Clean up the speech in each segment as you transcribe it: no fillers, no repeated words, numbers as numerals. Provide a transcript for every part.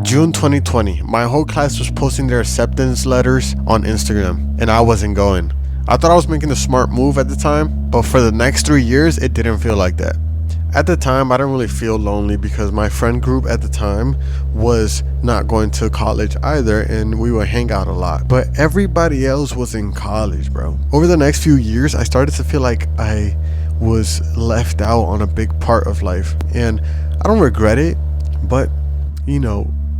June 2020, my whole class was posting their acceptance letters on Instagram, and I wasn't going. I thought I was making a smart move at the time, but for the next 3 years, it didn't feel like that. At the time, I didn't really feel lonely because my friend group at the time was not going to college either, and we would hang out a lot. But everybody else was in college, bro. Over the next few years, I started to feel like I was left out on a big part of life. And I don't regret it, but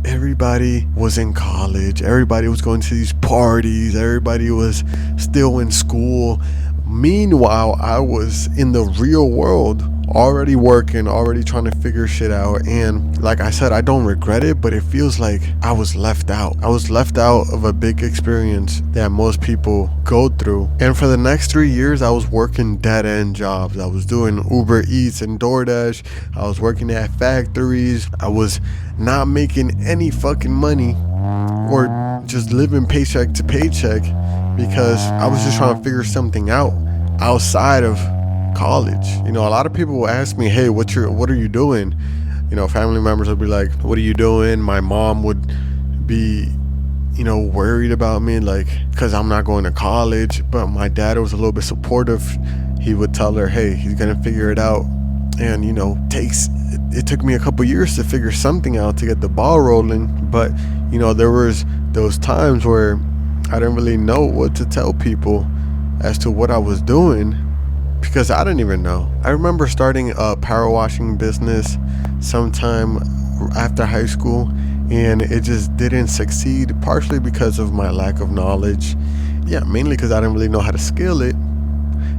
everybody was in college, everybody was going to these parties, everybody was still in school. Meanwhile, I was in the real world, already working, already trying to figure shit out. And like I said, I don't regret it, but it feels like I was left out. I was left out of a big experience that most people go through. And for the next 3 years, I was working dead end jobs. I was doing Uber Eats and DoorDash. I was working at factories. I was not making any fucking money, or just living paycheck to paycheck, because I was just trying to figure something out outside of college. A lot of people will ask me, hey, what are you doing? Family members would be like, what are you doing? My mom would be worried about me, like, because I'm not going to college. But my dad was a little bit supportive. He would tell her, hey, he's gonna figure it out. And it took me a couple years to figure something out, to get the ball rolling. But there was those times where I didn't really know what to tell people as to what I was doing, because I didn't even know. I remember starting a power washing business sometime after high school, and it just didn't succeed, partially because of my lack of knowledge. Yeah, mainly because I didn't really know how to scale it.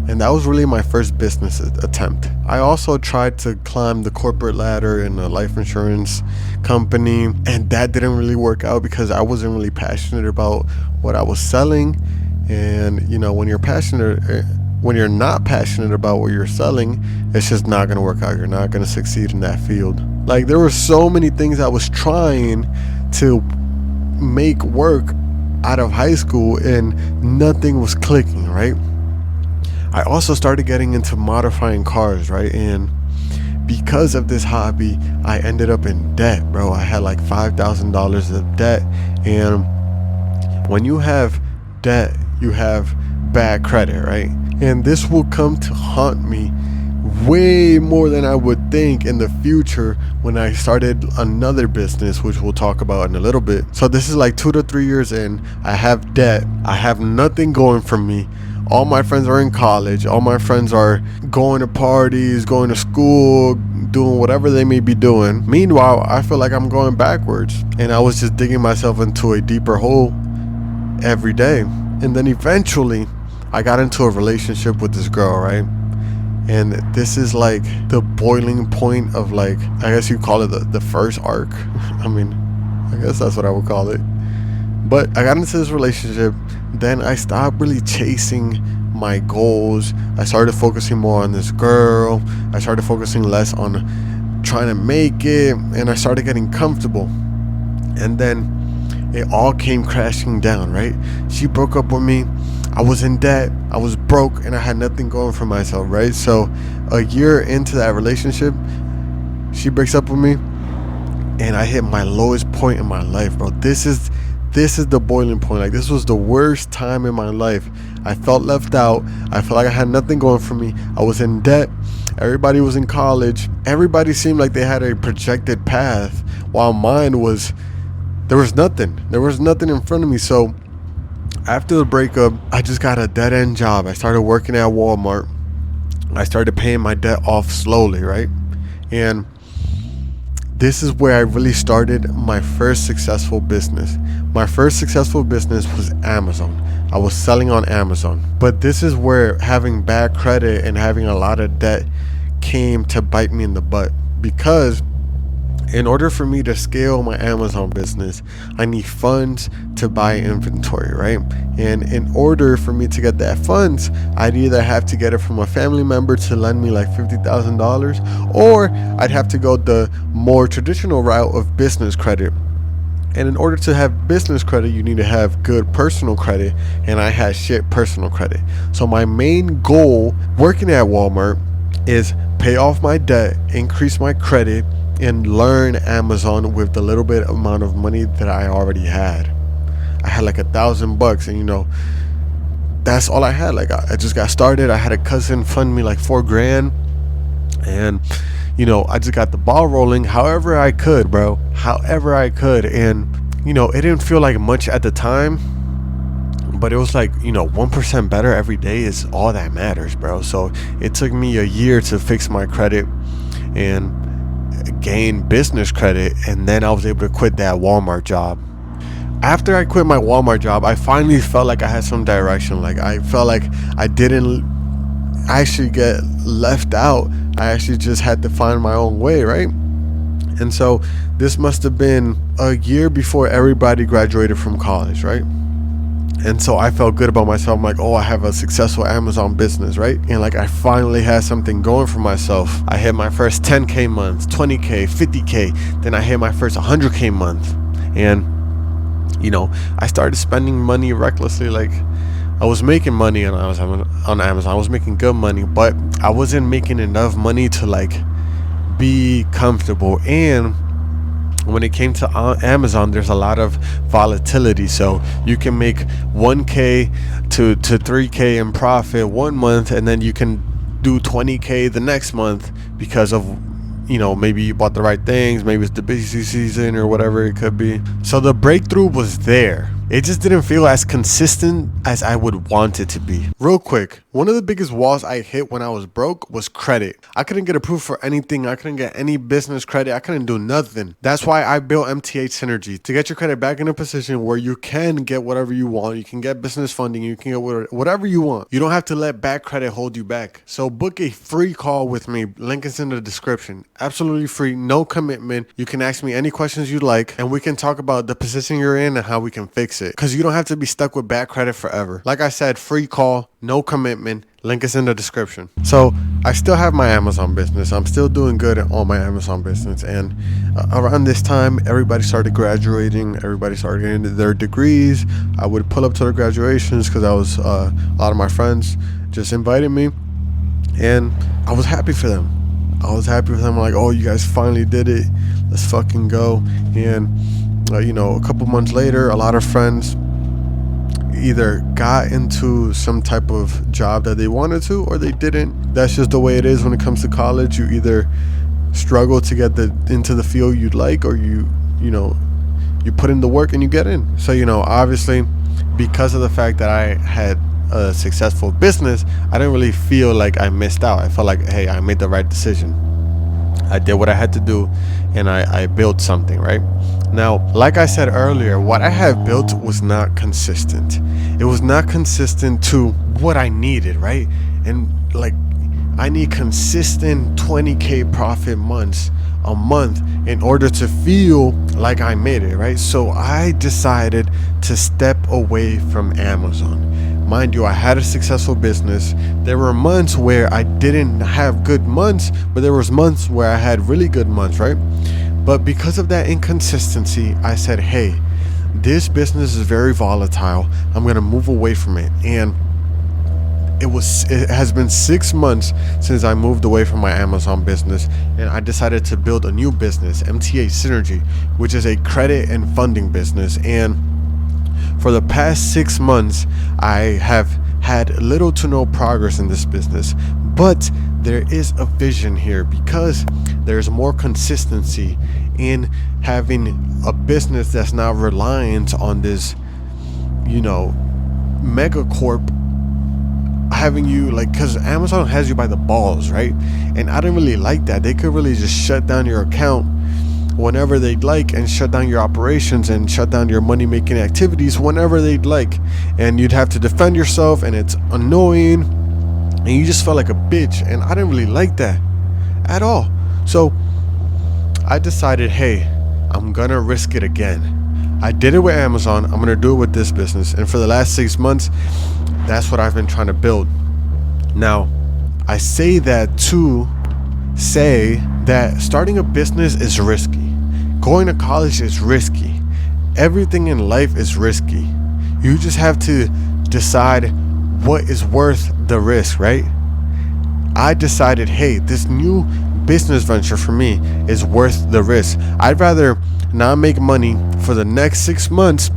And that was really my first business attempt. I also tried to climb the corporate ladder in a life insurance company, and that didn't really work out because I wasn't really passionate about what I was selling. And when you're not passionate about what you're selling, it's just not going to work out. You're not going to succeed in that field. Like, there were so many things I was trying to make work out of high school, and nothing was clicking, right? I also started getting into modifying cars, right? And because of this hobby, I ended up in debt, bro. I had like $5,000 of debt. And when you have debt, you have bad credit, right? And this will come to haunt me way more than I would think in the future when I started another business, which we'll talk about in a little bit. So this is like 2 to 3 years in. I have debt. I have nothing going for me. All my friends are in college. All my friends are going to parties, going to school, doing whatever they may be doing. Meanwhile, I feel like I'm going backwards, and I was just digging myself into a deeper hole every day. And then eventually I got into a relationship with this girl, right? And this is like the boiling point of, like, I guess you call it the first arc. I guess that's what I would call it. But I got into this relationship. Then I stopped really chasing my goals. I started focusing more on this girl. I started focusing less on trying to make it, and I started getting comfortable. And then it all came crashing down, right? She broke up with me. I was in debt. I was broke, and I had nothing going for myself, right? So a year into that relationship, she breaks up with me, and I hit my lowest point in my life, bro. This is the boiling point. Like, this was the worst time in my life. I felt left out. I felt like I had nothing going for me. I was in debt. Everybody was in college. Everybody seemed like they had a projected path, while mine was, there was nothing. There was nothing in front of me. So after the breakup, I just got a dead end job. I started working at Walmart. I started paying my debt off slowly, right? And this is where I really started my first successful business. My first successful business was Amazon. I was selling on Amazon. But this is where having bad credit and having a lot of debt came to bite me in the butt. Because in order for me to scale my Amazon business, I need funds to buy inventory, right? And in order for me to get that funds, I'd either have to get it from a family member to lend me like $50,000, or I'd have to go the more traditional route of business credit. And in order to have business credit, you need to have good personal credit, and I had shit personal credit. So my main goal working at Walmart is pay off my debt, increase my credit, and learn Amazon with the little bit amount of money that I already had. I had like $1,000, and that's all I had. Like I just got started. I had a cousin fund me like 4 grand, and I just got the ball rolling however I could, bro. However I could. And it didn't feel like much at the time, but it was like 1% better every day is all that matters, bro. So it took me a year to fix my credit and gain business credit, and then I was able to quit that Walmart job. After I quit my Walmart job, I finally felt like I had some direction. Like I felt like I didn't actually get left out. I actually just had to find my own way, right? And so this must have been a year before everybody graduated from college, right? And so I felt good about myself. I'm like, oh, I have a successful Amazon business, right? And like I finally had something going for myself. I hit my first 10K month, 20K, 50K. Then I hit my first 100K month. And I started spending money recklessly. Like I was making money on Amazon. I was making good money, but I wasn't making enough money to like be comfortable. And when it came to Amazon, there's a lot of volatility. So you can make 1K to 3K in profit one month, and then you can do 20K the next month because of maybe you bought the right things, maybe it's the busy season or whatever it could be. So the breakthrough was there. It just didn't feel as consistent as I would want it to be. Real quick, one of the biggest walls I hit when I was broke was credit. I couldn't get approved for anything. I couldn't get any business credit. I couldn't do nothing. That's why I built MTH Synergy, to get your credit back in a position where you can get whatever you want. You can get business funding. You can get whatever you want. You don't have to let bad credit hold you back. So book a free call with me. Link is in the description. Absolutely free, no commitment. You can ask me any questions you like, and we can talk about the position you're in and how we can fix it. Because you don't have to be stuck with bad credit forever. Like I said, free call, no commitment. Link is in the description. So I still have my Amazon business. I'm still doing good on my Amazon business. And around this time, everybody started graduating. Everybody started getting their degrees. I would pull up to the graduations because a lot of my friends just invited me, and I was happy for them. I'm like, oh, you guys finally did it. Let's fucking go. And a couple months later, a lot of friends either got into some type of job that they wanted to, or they didn't. That's just the way it is when it comes to college. You either struggle to get into the field you'd like, or you put in the work and you get in. So obviously, because of the fact that I had a successful business, I didn't really feel like I missed out. I felt like, hey, I made the right decision. I did what I had to do, and I built something, right? Now, like I said earlier, what I have built was not consistent. It was not consistent to what I needed, right? And like, I need consistent 20K profit months a month in order to feel like I made it, right? So I decided to step away from Amazon. Mind you, I had a successful business. There were months where I didn't have good months, but there was months where I had really good months, right? But because of that inconsistency, I said, hey, this business is very volatile. I'm going to move away from it. And it has been 6 months since I moved away from my Amazon business, and I decided to build a new business, MTH Synergy, which is a credit and funding business. And for the past 6 months, I have had little to no progress in this business, but there is a vision here because there's more consistency in having a business that's not reliant on this, megacorp having you, like, because Amazon has you by the balls, right? And I didn't really like that. They could really just shut down your account whenever they'd like, and shut down your operations and shut down your money making activities whenever they'd like, and you'd have to defend yourself, and it's annoying, and you just felt like a bitch. And I didn't really like that at all. So I decided, hey, I'm gonna risk it again. I did it with Amazon. I'm gonna do it with this business. And for the last 6 months, that's what I've been trying to build. Now, I say that to say that starting a business is risky. Going to college is risky. Everything in life is risky. You just have to decide what is worth the risk, right? I decided, hey, this new business venture for me is worth the risk. I'd rather not make money for the next 6 months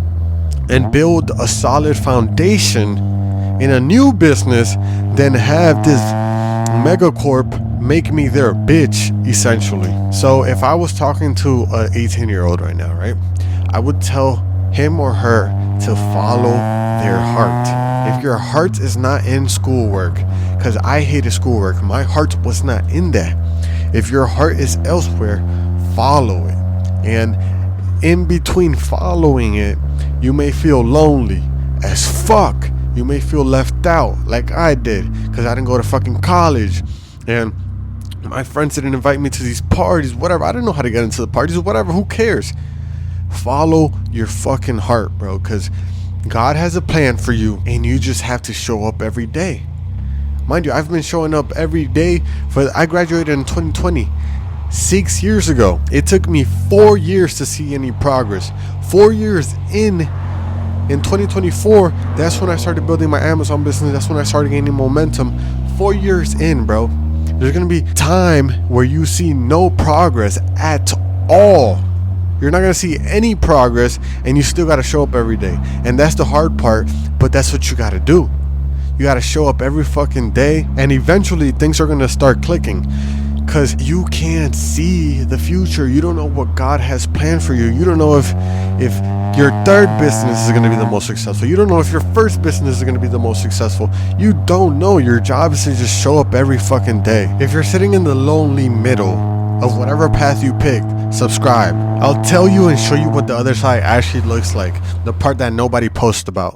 and build a solid foundation in a new business than have this megacorp make me their bitch, essentially. So if I was talking to an 18-year-old right now, right, I would tell him or her to follow their heart. If your heart is not in schoolwork, because I hated schoolwork, my heart was not in that. If your heart is elsewhere, follow it. And in between following it, you may feel lonely as fuck. You may feel left out like I did, because I didn't go to fucking college and my friends didn't invite me to these parties, whatever. I didn't know how to get into the parties, whatever. Who cares? Follow your fucking heart, bro, because God has a plan for you and you just have to show up every day. Mind you, I've been showing up every day I graduated in 2020, 6 years ago. It took me 4 years to see any progress. 4 years in 2024, that's when I started building my Amazon business. That's when I started gaining momentum. 4 years in, bro. There's gonna be time where you see no progress at all. You're not gonna see any progress and you still gotta show up every day. And that's the hard part, but that's what you gotta do. You gotta show up every fucking day, and eventually things are gonna start clicking. Cause you can't see the future. You don't know what God has planned for you. You don't know if your third business is gonna be the most successful. You don't know if your first business is gonna be the most successful. You don't know. Your job is to just show up every fucking day. If you're sitting in the lonely middle of whatever path you picked, subscribe. I'll tell you and show you what the other side actually looks like. The part that nobody posts about.